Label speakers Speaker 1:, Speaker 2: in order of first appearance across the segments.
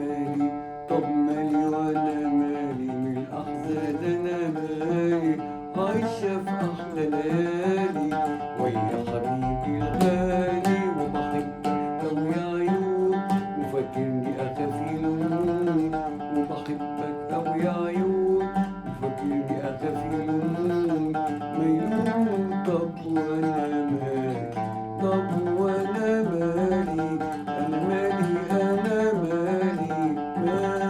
Speaker 1: مالي، طب مالي وانا مالي، من الاحزان انا مالي، عايشة في احلى ليالي ويا حبيبي الغالي، وبحبك اوي يا عيون، وفاكرني اخاف يلوموني، وبحبك اوي يا عيون، وفاكرني اخاف يلوموني، ما يلوموا طب وانا مالي، طب وانا مالي، انا مالي انا مالي مالي.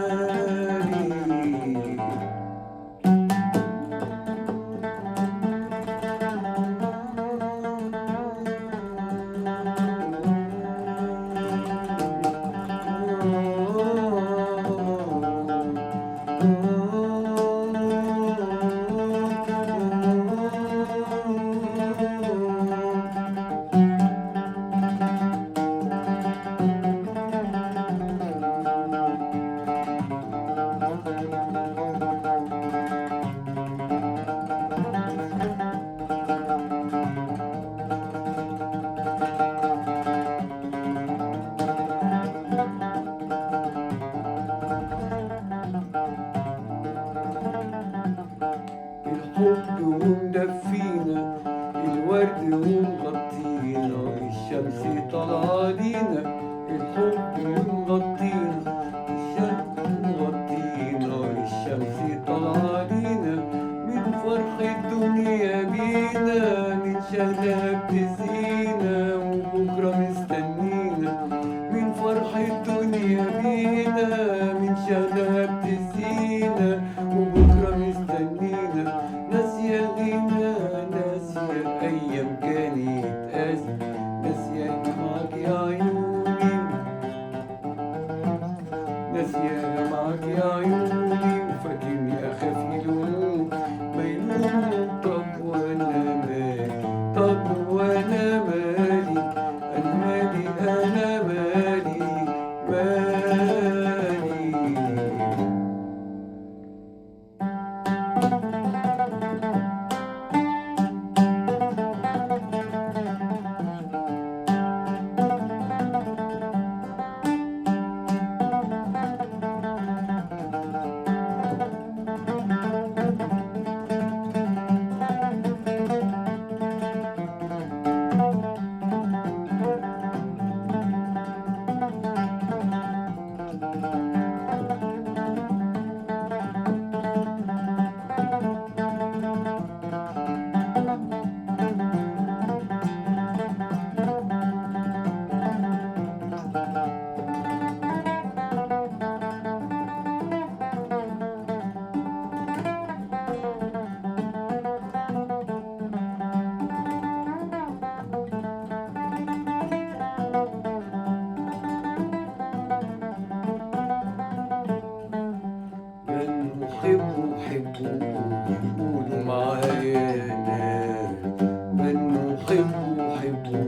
Speaker 1: الحب ومدفينا، الورد ومغطينا، الشمس طالعة علينا، الحب ومغطينا، الشمس مغطينا، الشمس طالعة علينا، من فرح الدنيا بينا، نتشهى بتزينا وبكرة مستنينا، من فرح الدنيا بينا، نتشهى بتزينا وبكرة مستنينا، ناسية غنى، ناسية أيام كانت قاسية، ناسية معاك يا عيوني، ناسية معاك يا عيوني، وفاكرني أخاف يلوموني، ما يلوموا طب وأنا مالي، طب وأنا مالي، أنا مالي أنا مالي مالي. من أحبه حبه قولوا معايا ناس، من أحبه حبه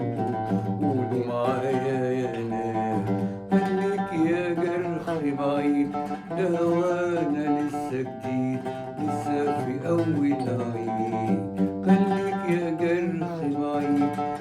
Speaker 1: قولوا معايا يا ناس، خليك يا جرح بعيد، ده وأنا لسه جديد، لسه في أول عيد، خليك يا جرح بعيد،